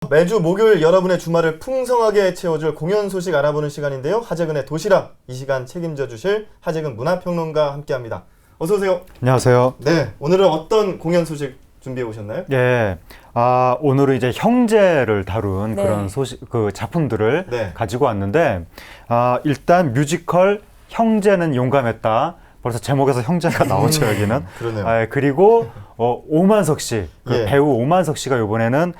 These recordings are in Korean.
매주 목요일 여러분의 주말을 풍성하게 채워줄 공연 소식 알아보는 시간인데요. 하재근의 도시락, 이 시간 책임져 주실 하재근 문화평론가와 함께합니다. 어서 오세요. 안녕하세요. 네, 오늘은 어떤 공연 소식 준비해 오셨나요? 예, 오늘은 이제 형제를 다룬 그런 소식, 그 작품들을 가지고 왔는데, 일단 뮤지컬 형제는 용감했다. 벌써 제목에서 형제가 나오죠, 여기는. 그러네요. 그리고 오만석 씨, 배우 오만석 씨가 이번에는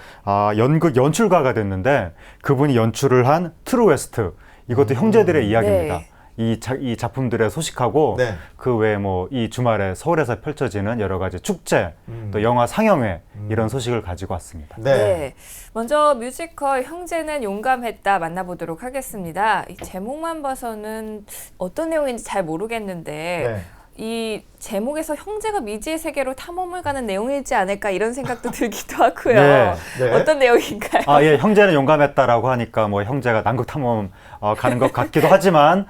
연극 연출가가 됐는데, 그분이 연출을 한 트루 웨스트, 이것도 형제들의 이야기입니다. 네. 이 작품들의 소식하고 그 외에 뭐 이 주말에 서울에서 펼쳐지는 여러 가지 축제, 또 영화 상영회 이런 소식을 가지고 왔습니다. 네. 먼저 뮤지컬 형제는 용감했다 만나보도록 하겠습니다. 이 제목만 봐서는 어떤 내용인지 잘 모르겠는데 이 제목에서 형제가 미지의 세계로 탐험을 가는 내용이지 않을까 이런 생각도 들기도 하고요. 어떤 내용인가요? 예, 형제는 용감했다라고 하니까 뭐 형제가 남극 탐험 가는 것 같기도 하지만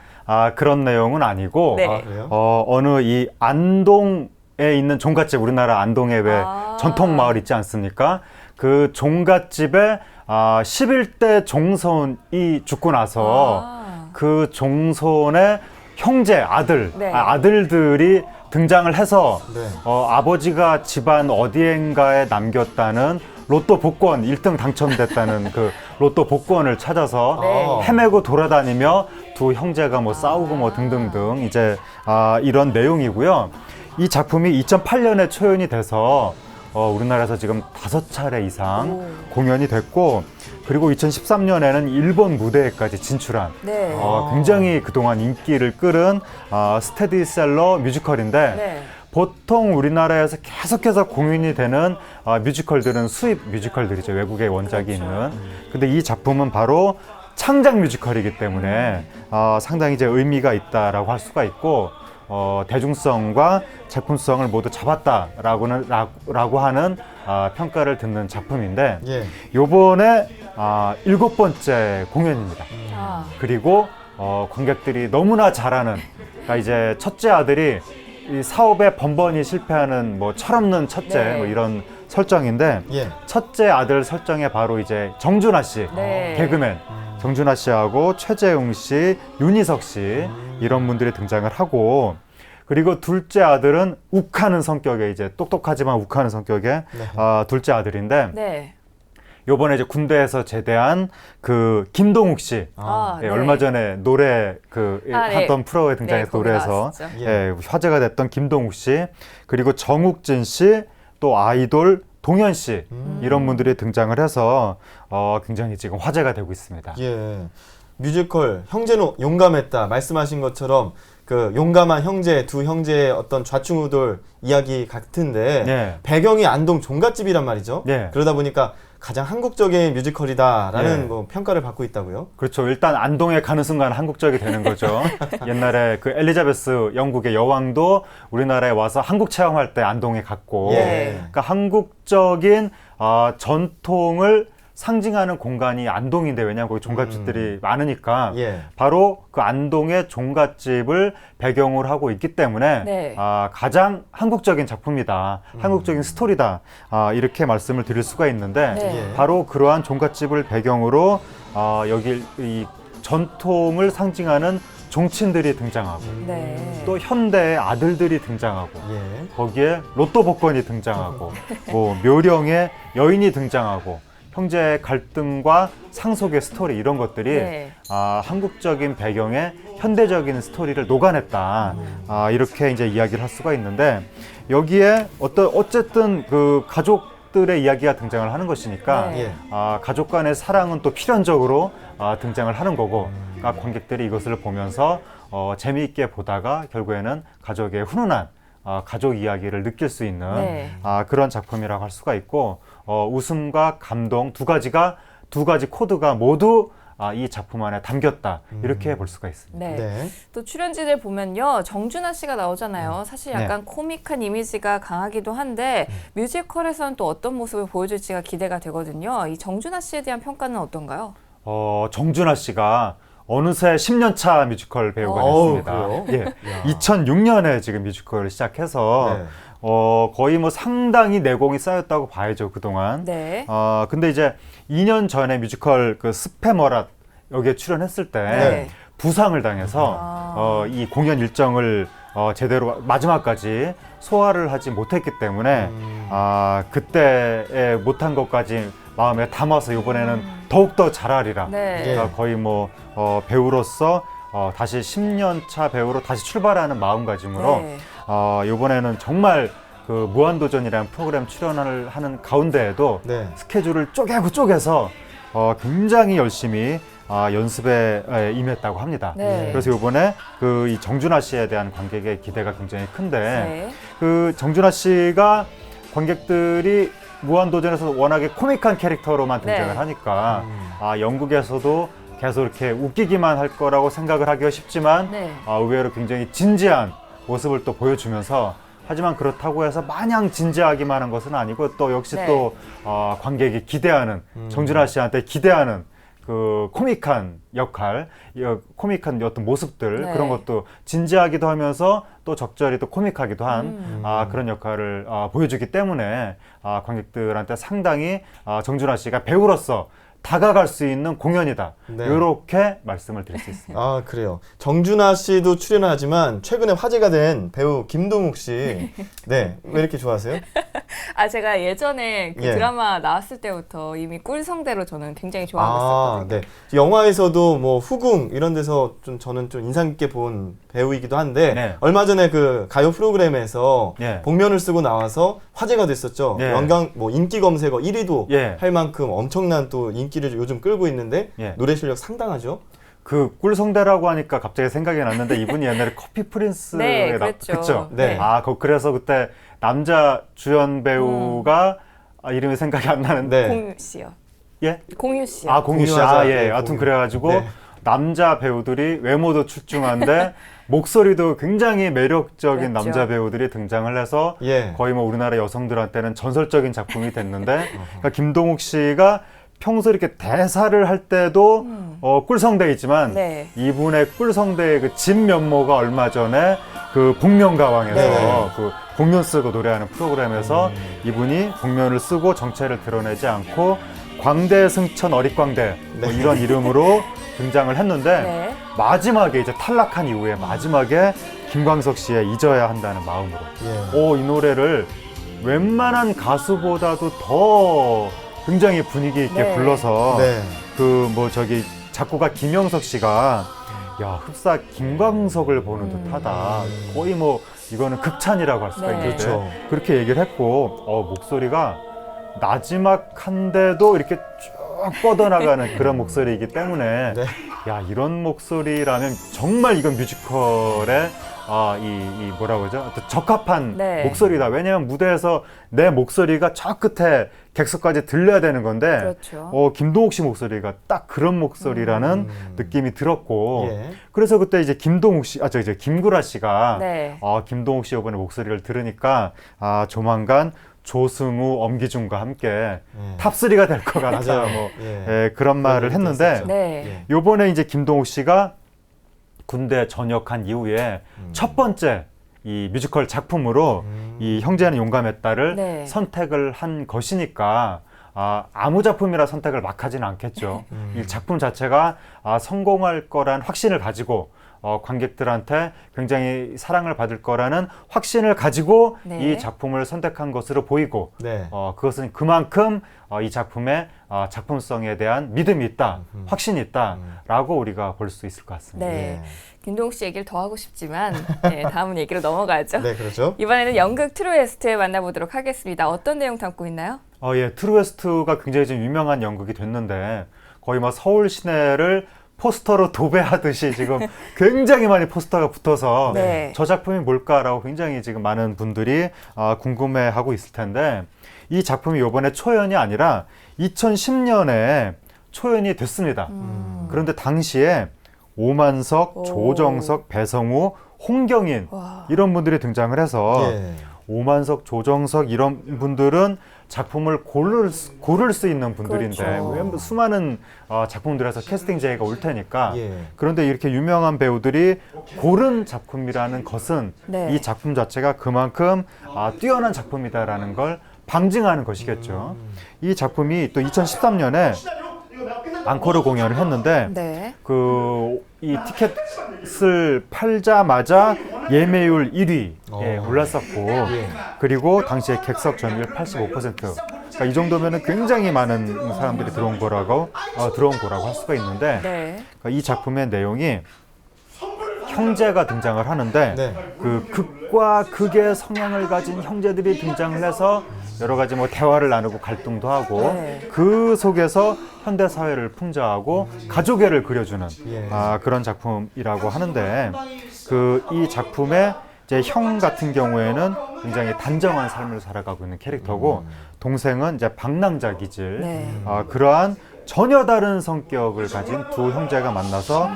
그런 내용은 아니고 어느 이 안동에 있는 종갓집, 우리나라 안동에 왜 전통 마을 있지 않습니까? 그 종갓집에 11대 종손이 죽고 나서 그 종손의 형제, 아들들이 등장을 해서 아버지가 집안 어디엔가에 남겼다는 로또 복권 1등 당첨됐다는 그 로또 복권을 찾아서 헤매고 돌아다니며 두 형제가 뭐 싸우고 뭐 등등등 이제 이런 내용이고요. 이 작품이 2008년에 초연이 돼서 우리나라에서 지금 5차례 이상 공연이 됐고, 그리고 2013년에는 일본 무대에까지 진출한 굉장히 그동안 인기를 끌은 스테디셀러 뮤지컬인데 보통 우리나라에서 계속해서 공연이 되는 뮤지컬들은 수입 뮤지컬들이죠. 외국에 원작이 있는. 근데 이 작품은 바로 창작 뮤지컬이기 때문에 상당히 이제 의미가 있다라고 할 수가 있고, 대중성과 제품성을 모두 잡았다라고 하는 평가를 듣는 작품인데 요번에 7번째 공연입니다. 그리고 관객들이 너무나 잘하는, 그러니까 이제 첫째 아들이 이 사업에 번번이 실패하는 뭐 철없는 첫째 뭐 이런 설정인데 첫째 아들 설정에 바로 이제 정준하 씨, 개그맨 정준하 씨하고 최재웅 씨, 윤희석 씨 이런 분들이 등장을 하고, 그리고 둘째 아들은 욱하는 성격의, 이제 똑똑하지만 욱하는 성격의 둘째 아들인데 요번에 이제 군대에서 제대한 그 김동욱 씨, 얼마 전에 노래 하던 프로에 등장해서 노래에서 화제가 됐던 김동욱 씨, 그리고 정욱진 씨, 또 아이돌 동현 씨 이런 분들이 등장을 해서 굉장히 지금 화제가 되고 있습니다. 뮤지컬 형제는 용감했다 말씀하신 것처럼 그 용감한 형제, 두 형제의 어떤 좌충우돌 이야기 같은데 배경이 안동 종갓집이란 말이죠. 그러다 보니까 가장 한국적인 뮤지컬이다라는 뭐 평가를 받고 있다고요? 그렇죠. 일단 안동에 가는 순간 한국적이 되는 거죠. 옛날에 그 엘리자베스 영국의 여왕도 우리나라에 와서 한국 체험할 때 안동에 갔고, 그러니까 한국적인 전통을 상징하는 공간이 안동인데, 왜냐하면 거기 종갓집들이 많으니까 바로 그 안동의 종갓집을 배경으로 하고 있기 때문에 가장 한국적인 작품이다, 한국적인 스토리다, 이렇게 말씀을 드릴 수가 있는데 바로 그러한 종갓집을 배경으로 여기 이 전통을 상징하는 종친들이 등장하고 또 현대의 아들들이 등장하고 거기에 로또 복권이 등장하고 뭐 묘령의 여인이 등장하고 형제의 갈등과 상속의 스토리, 이런 것들이 한국적인 배경의 현대적인 스토리를 녹아냈다, 이렇게 이제 이야기를 할 수가 있는데, 여기에 어쨌든 그 가족들의 이야기가 등장을 하는 것이니까 가족 간의 사랑은 또 필연적으로 등장을 하는 거고, 그러니까 관객들이 이것을 보면서 재미있게 보다가 결국에는 가족의 훈훈한 가족 이야기를 느낄 수 있는 그런 작품이라고 할 수가 있고, 웃음과 감동 두 가지 코드가 모두 이 작품 안에 담겼다, 이렇게 볼 수가 있습니다. 또 출연진을 보면요, 정준하 씨가 나오잖아요. 사실 약간 코믹한 이미지가 강하기도 한데 뮤지컬에서는 또 어떤 모습을 보여줄지가 기대가 되거든요. 이 정준하 씨에 대한 평가는 어떤가요? 정준하 씨가 어느새 10년차 뮤지컬 배우가 됐습니다. 2006년에 지금 뮤지컬을 시작해서 거의 뭐 상당히 내공이 쌓였다고 봐야죠, 그동안. 근데 이제 2년 전에 뮤지컬 그 스페머랏 여기에 출연했을 때 네. 부상을 당해서 이 공연 일정을 제대로 마지막까지 소화를 하지 못했기 때문에 그때 못한 것까지 마음에 담아서 이번에는 더욱더 잘하리라. 네. 그러니까 거의 뭐 배우로서 다시 10년 차 배우로 다시 출발하는 마음가짐으로 네. 이번에는 정말 그 무한도전이라는 프로그램 출연을 하는 가운데에도 네. 스케줄을 쪼개서 굉장히 열심히 연습에 임했다고 합니다. 네. 그래서 이번에 그 이 정준하 씨에 대한 관객의 기대가 굉장히 큰데 네. 그 정준하 씨가 관객들이 무한도전에서 워낙에 코믹한 캐릭터로만 등장을 네. 하니까 영국에서도 계속 이렇게 웃기기만 할 거라고 생각을 하기가 쉽지만 네. 의외로 굉장히 진지한 모습을 또 보여주면서 하지만 그렇다고 해서 마냥 진지하기만 한 것은 아니고 또 역시 네. 또 관객이 기대하는 정준하 씨한테 기대하는 그 코믹한 역할, 코믹한 어떤 모습들 네. 그런 것도 진지하기도 하면서 또 적절히 또 코믹하기도 한 그런 역할을 보여주기 때문에 관객들한테 상당히 정준하 씨가 배우로서 다가갈 수 있는 공연이다. 네. 이렇게 말씀을 드릴 수 있습니다. 아, 그래요. 정준하 씨도 출연하지만 최근에 화제가 된 배우 김동욱 씨. 네. 왜 이렇게 좋아하세요? 제가 예전에 그 예. 드라마 나왔을 때부터 이미 꿀성대로 저는 굉장히 좋아하고 있었거든요. 네. 영화에서도 뭐 후궁 이런 데서 저는 좀 인상 깊게 본 배우이기도 한데 네. 얼마 전에 그 가요 프로그램에서 예. 복면을 쓰고 나와서 화제가 됐었죠. 예. 연간 뭐 인기 검색어 1위도 예. 할 만큼 엄청난 또 인기를 요즘 끌고 있는데 예. 노래 실력 상당하죠. 그 꿀성대라고 하니까 갑자기 생각이 났는데 이분이 옛날에 커피 프린스에 네, 그랬죠. 그쵸? 네. 그래서 그때 남자 주연 배우가 이름이 생각이 안 나는데 네. 공유 씨요. 예? 공유 씨요. 공유 씨. 공유하자. 예. 네, 하여튼 공유. 그래가지고 네. 남자 배우들이 외모도 출중한데 목소리도 굉장히 매력적인 그랬죠. 남자 배우들이 등장을 해서 예. 거의 뭐 우리나라 여성들한테는 전설적인 작품이 됐는데 그러니까 김동욱 씨가 평소 이렇게 대사를 할 때도 꿀성대이지만 네. 이분의 꿀성대의 그 진면모가 얼마 전에 그 복면가왕에서 네. 그 복면 쓰고 노래하는 프로그램에서 이분이 복면을 쓰고 정체를 드러내지 않고 광대승천 어릿광대 뭐 네. 이런 이름으로 등장을 했는데 네. 마지막에 이제 탈락한 이후에 마지막에 김광석 씨의 잊어야 한다는 마음으로 예. 이 노래를 웬만한 가수보다도 더 굉장히 분위기 있게 네. 불러서 네. 그 뭐 저기 작곡가 김영석 씨가 야 흡사 김광석을 보는 듯하다. 거의 뭐 이거는 극찬이라고 할 수가 네. 있는데 그렇죠. 그렇게 얘기를 했고 목소리가 나지막한데도 이렇게 쭉 뻗어나가는 그런 목소리이기 때문에 네. 야 이런 목소리라면 정말 이건 뮤지컬에 이 뭐라고 하죠? 어떤 적합한 네. 목소리다. 왜냐하면 무대에서 내 목소리가 저 끝에 객석까지 들려야 되는 건데 그렇죠. 김동욱 씨 목소리가 딱 그런 목소리라는 느낌이 들었고 예. 그래서 그때 이제 김동욱 씨, 이제 김구라 씨가 네. 김동욱 씨 이번에 목소리를 들으니까 조만간 조승우, 엄기중과 함께 탑3가 될 것 같다. 맞아요. 뭐 예. 그런 말을 했는데 있었죠. 네. 요번에 이제 김동욱 씨가 군대 전역한 이후에 첫 번째 이 뮤지컬 작품으로 이 형제는 용감했다를 네. 선택을 한 것이니까 아무 작품이라 선택을 막 하지는 않겠죠. 이 작품 자체가 성공할 거란 확신을 가지고 관객들한테 굉장히 사랑을 받을 거라는 확신을 가지고 네. 이 작품을 선택한 것으로 보이고 네. 그것은 그만큼 이 작품의 작품성에 대한 믿음이 있다, 확신이 있다라고 우리가 볼 수 있을 것 같습니다. 네. 예. 김동욱 씨 얘기를 더 하고 싶지만 네, 다음 얘기로 넘어가죠. 네, 그렇죠. 이번에는 연극 트루웨스트 만나보도록 하겠습니다. 어떤 내용 담고 있나요? 예, 트루웨스트가 굉장히 좀 유명한 연극이 됐는데 거의 뭐 서울 시내를 포스터로 도배하듯이 지금 굉장히 많이 포스터가 붙어서 네. 저 작품이 뭘까라고 굉장히 지금 많은 분들이 궁금해하고 있을 텐데 이 작품이 이번에 초연이 아니라 2010년에 초연이 됐습니다. 그런데 당시에 오만석, 오. 조정석, 배성우, 홍경인 와. 이런 분들이 등장을 해서 예. 오만석, 조정석 이런 분들은 작품을 고를 수 있는 분들인데 그렇죠. 왜 수많은 작품들에서 캐스팅 제의가 올 테니까 예. 그런데 이렇게 유명한 배우들이 고른 작품이라는 것은 네. 이 작품 자체가 그만큼 뛰어난 작품이다라는 걸 방증하는 것이겠죠. 이 작품이 또 2013년에 앙코르 공연을 했는데 네. 이 티켓을 팔자마자 예매율 1위에 올랐었고 그리고 당시에 객석 점유율 85%. 그러니까 이 정도면은 굉장히 많은 사람들이 들어온 거라고 할 수가 있는데 네. 그러니까 이 작품의 내용이 형제가 등장을 하는데 네. 그 극과 극의 성향을 가진 형제들이 등장을 해서 여러 가지 뭐 대화를 나누고 갈등도 하고 네. 그 속에서 현대 사회를 풍자하고 가족애를 그려주는 예. 그런 작품이라고 하는데 이 작품의 이제 형 같은 경우에는 굉장히 단정한 삶을 살아가고 있는 캐릭터고 동생은 이제 방랑자 기질 네. 그러한 전혀 다른 성격을 가진 두 형제가 만나서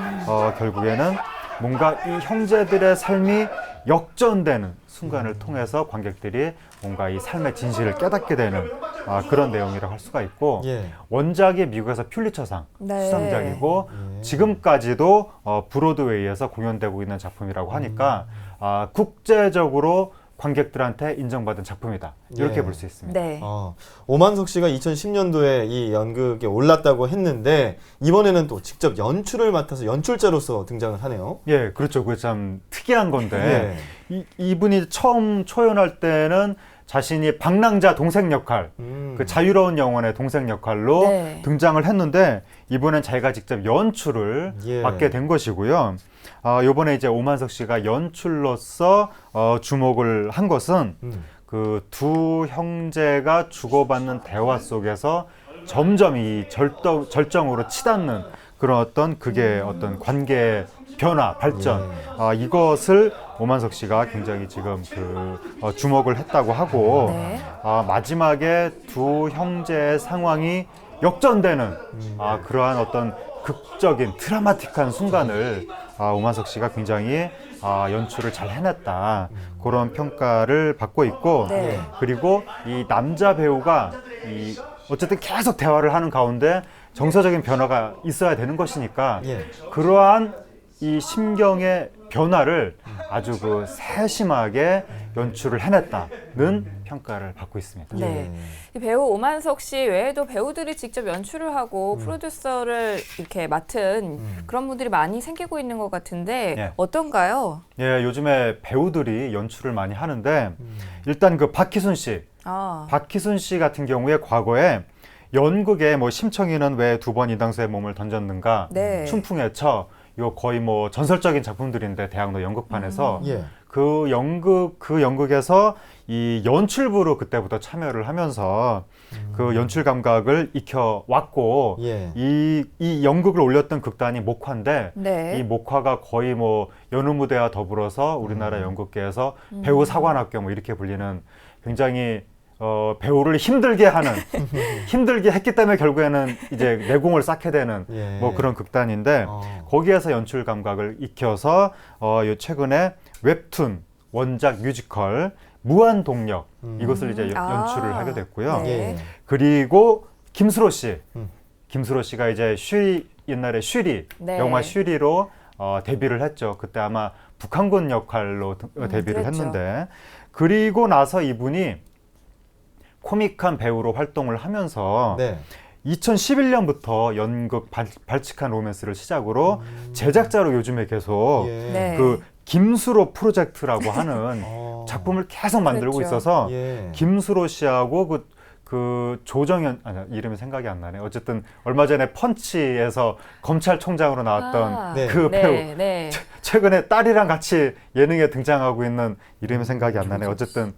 결국에는 뭔가 이 형제들의 삶이 역전되는 순간을 통해서 관객들이 뭔가 이 삶의 진실을 깨닫게 되는 그런 내용이라고 할 수가 있고 예. 원작이 미국에서 퓰리처상 네. 수상작이고 지금까지도 브로드웨이에서 공연되고 있는 작품이라고 하니까 국제적으로 관객들한테 인정받은 작품이다. 이렇게 예. 볼 수 있습니다. 네. 오만석 씨가 2010년도에 이 연극에 올랐다고 했는데 이번에는 또 직접 연출을 맡아서 연출자로서 등장을 하네요. 예, 그렇죠. 그게 참 특이한 건데 이분이 처음 초연할 때는 자신이 방랑자 동생 역할, 그 자유로운 영혼의 동생 역할로 네. 등장을 했는데 이번엔 자기가 직접 연출을 맡게 된 것이고요. 이번에 이제 오만석 씨가 연출로서 주목을 한 것은 그 두 형제가 주고받는 대화 속에서 점점 이 절정으로 치닫는 그런 어떤 그게 어떤 관계 변화, 발전 이것을 오만석 씨가 굉장히 지금 주목을 했다고 하고 네. 마지막에 두 형제의 상황이 역전되는 그러한 어떤 극적인 드라마틱한 순간을 오만석 씨가 굉장히 연출을 잘 해냈다 그런 평가를 받고 있고 네. 그리고 이 남자 배우가 어쨌든 계속 대화를 하는 가운데 정서적인 변화가 있어야 되는 것이니까 그러한 이 심경의 변화를 아주 세심하게 연출을 해냈다는 평가를 받고 있습니다. 네. 이 배우 오만석 씨 외에도 배우들이 직접 연출을 하고 프로듀서를 이렇게 맡은 그런 분들이 많이 생기고 있는 것 같은데 어떤가요? 예, 요즘에 배우들이 연출을 많이 하는데 일단 박희순 씨 같은 경우에 과거에 연극에 연극에 왜 2번 이당수의 몸을 던졌는가, 네. 춘풍의 처, 이거 거의 전설적인 작품들인데 대학로 연극판에서 그 연극에서 이 연출부로 그때부터 참여를 하면서 그 연출 감각을 익혀왔고 이 연극을 올렸던 극단이 목화인데 네. 이 목화가 거의 여느 무대와 더불어서 우리나라 연극계에서 배우 사관학교 이렇게 불리는 굉장히 배우를 힘들게 했기 때문에 결국에는 이제 내공을 쌓게 되는 그런 극단인데 거기에서 연출 감각을 익혀서 최근에 웹툰 원작 뮤지컬 무한동력 이것을 이제 연출을 하게 됐고요. 네. 그리고 김수로 씨가 이제 옛날에 쉬리 영화 쉬리로 데뷔를 했죠. 그때 아마 북한군 역할로 데뷔를 했는데 그리고 나서 이분이 코믹한 배우로 활동을 하면서 2011년부터 연극 발칙한 로맨스를 시작으로 제작자로 요즘에 계속 김수로 프로젝트라고 하는 작품을 계속 만들고 있어서 김수로 씨하고 그 조정현 이름이 생각이 안 나네. 어쨌든 얼마 전에 펀치에서 검찰총장으로 나왔던 그 배우 최근에 딸이랑 같이 예능에 등장하고 있는 이름이 생각이 안 나네. 어쨌든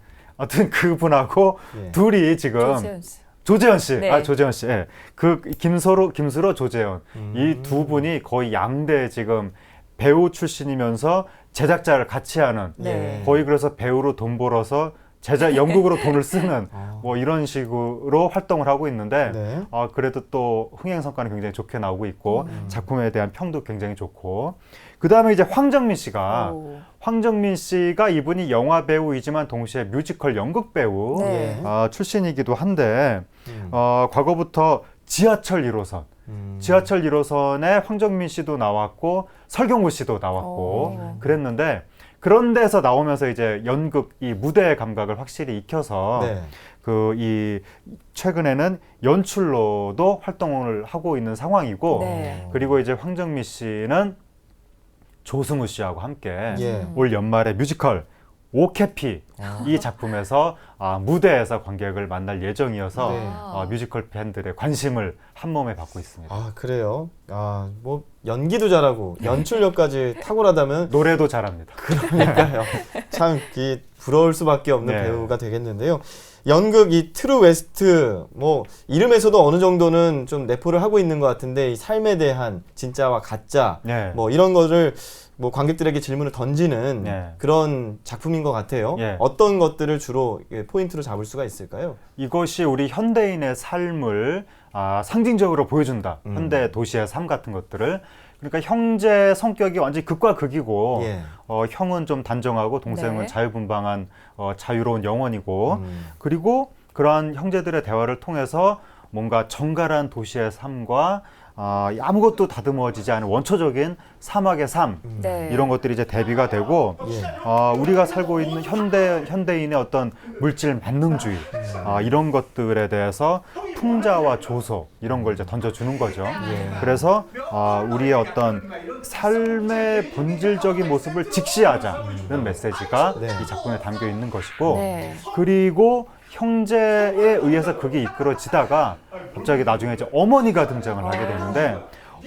그분하고 둘이 지금 조재현 씨. 조재현 씨. 그 김수로 조재현. 이 두 분이 거의 양대 지금 배우 출신이면서 제작자를 같이 하는 거의 그래서 배우로 돈 벌어서 연극으로 돈을 쓰는 이런 식으로 활동을 하고 있는데 그래도 또 흥행 성과는 굉장히 좋게 나오고 있고 작품에 대한 평도 굉장히 좋고 그 다음에 이제 황정민 씨가 이분이 영화 배우이지만 동시에 뮤지컬 연극 배우 출신이기도 한데 과거부터 지하철 1호선에 황정민 씨도 나왔고 설경구 씨도 나왔고 그랬는데 그런 데서 나오면서 이제 연극 이 무대의 감각을 확실히 익혀서 이 최근에는 연출로도 활동을 하고 있는 상황이고 네. 그리고 이제 황정민 씨는 조승우 씨하고 함께 예. 올 연말에 뮤지컬 오케피 이 작품에서 무대에서 관객을 만날 예정이어서 네. 뮤지컬 팬들의 관심을 한 몸에 받고 있습니다. 아, 그래요? 뭐 연기도 잘하고 연출력까지 탁월하다면 노래도 잘합니다. 그러니까요. 참 부러울 수밖에 없는 네. 배우가 되겠는데요. 연극 이 트루 웨스트 뭐 이름에서도 어느 정도는 좀 내포를 하고 있는 것 같은데 이 삶에 대한 진짜와 가짜 네. 뭐 이런 거를 뭐 관객들에게 질문을 던지는 네. 그런 작품인 것 같아요. 네. 어떤 것들을 주로 포인트로 잡을 수가 있을까요? 이것이 우리 현대인의 삶을 상징적으로 보여준다. 현대 도시의 삶 같은 것들을. 그러니까 형제 성격이 완전히 극과 극이고 예. 형은 좀 단정하고 동생은 네. 자유분방한 자유로운 영혼이고 그리고 그러한 형제들의 대화를 통해서 뭔가 정갈한 도시의 삶과 아무것도 다듬어지지 않은 원초적인 사막의 삶 네. 이런 것들이 이제 대비가 되고 우리가 살고 있는 현대인의 어떤 물질 만능주의 이런 것들에 대해서 풍자와 조소 이런 걸 이제 던져주는 거죠. 그래서 우리의 어떤 삶의 본질적인 모습을 직시하자는 메시지가 네. 이 작품에 담겨 있는 것이고 네. 그리고 형제에 의해서 그게 이끌어지다가 갑자기 나중에 이제 어머니가 등장을 하게 되는데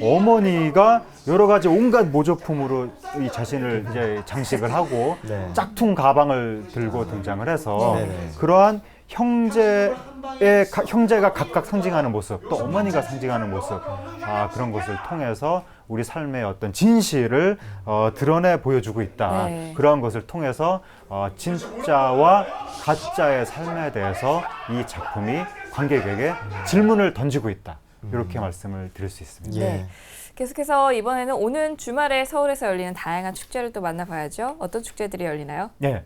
어머니가 여러 가지 온갖 모조품으로 이 자신을 이제 장식을 하고 네. 짝퉁 가방을 들고 등장을 해서 네네. 그러한 형제가 각각 상징하는 모습 또 어머니가 상징하는 모습 그런 것을 통해서 우리 삶의 어떤 진실을 드러내 보여주고 있다. 네. 그러한 것을 통해서 진짜와 가짜의 삶에 대해서 이 작품이 관객에게 질문을 던지고 있다. 이렇게 말씀을 드릴 수 있습니다. 네. 계속해서 이번에는 오는 주말에 서울에서 열리는 다양한 축제를 또 만나봐야죠. 어떤 축제들이 열리나요? 네.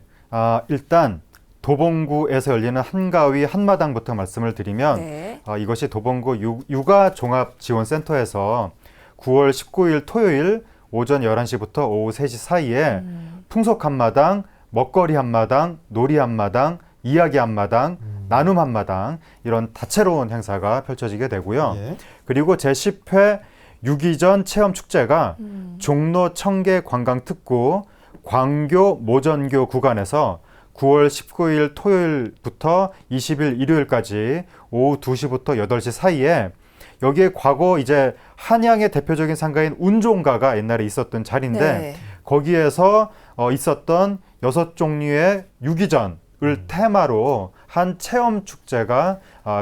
일단 도봉구에서 열리는 한가위 한마당부터 말씀을 드리면 네. 이것이 도봉구 육아종합지원센터에서 9월 19일 토요일 오전 11시부터 오후 3시 사이에 풍속 한마당, 먹거리 한마당, 놀이 한마당, 이야기 한마당, 나눔 한마당 이런 다채로운 행사가 펼쳐지게 되고요. 예. 그리고 제10회 유기전 체험축제가 종로 청계 관광특구 광교 모전교 구간에서 9월 19일 토요일부터 20일 일요일까지 오후 2시부터 8시 사이에 여기에 과거 이제 한양의 대표적인 상가인 운종가가 옛날에 있었던 자리인데 네. 거기에서 있었던 6종류의 유기전을 테마로 한 체험 축제가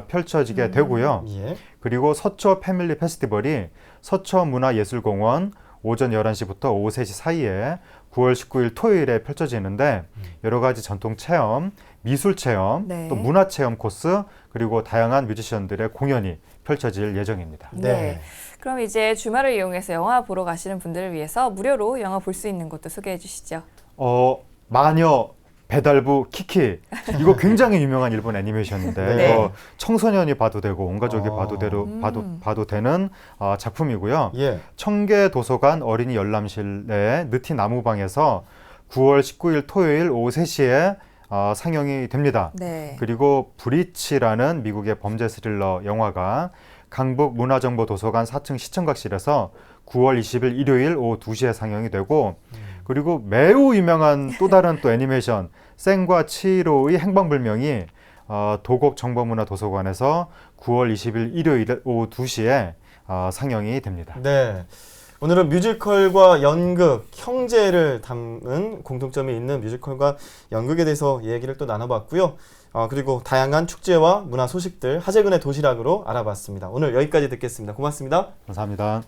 펼쳐지게 되고요. 예. 그리고 서초 패밀리 페스티벌이 서초 문화예술공원 오전 11시부터 오후 3시 사이에 9월 19일 토요일에 펼쳐지는데 여러 가지 전통 체험, 미술 체험, 네. 또 문화 체험 코스 그리고 다양한 뮤지션들의 공연이 펼쳐질 예정입니다. 네. 그럼 이제 주말을 이용해서 영화 보러 가시는 분들을 위해서 무료로 영화 볼 수 있는 곳도 소개해 주시죠. 마녀 배달부 키키 이거 굉장히 유명한 일본 애니메이션인데 네. 청소년이 봐도 되고 온 가족이 봐도 되는 작품이고요. 예. 청계 도서관 어린이 열람실 내 느티 나무방에서 9월 19일 토요일 오후 3시에 상영이 됩니다. 네. 그리고 브리치라는 미국의 범죄 스릴러 영화가 강북 문화정보도서관 4층 시청각실에서 9월 20일 일요일 오후 2시에 상영이 되고 그리고 매우 유명한 또 다른 또 애니메이션 생과 치히로의 행방불명이 도곡 정보문화도서관에서 9월 20일 일요일 오후 2시에 상영이 됩니다. 네. 오늘은 뮤지컬과 연극, 형제를 담은 공통점이 있는 뮤지컬과 연극에 대해서 얘기를 또 나눠봤고요. 그리고 다양한 축제와 문화 소식들 하재근의 도시락으로 알아봤습니다. 오늘 여기까지 듣겠습니다. 고맙습니다. 감사합니다.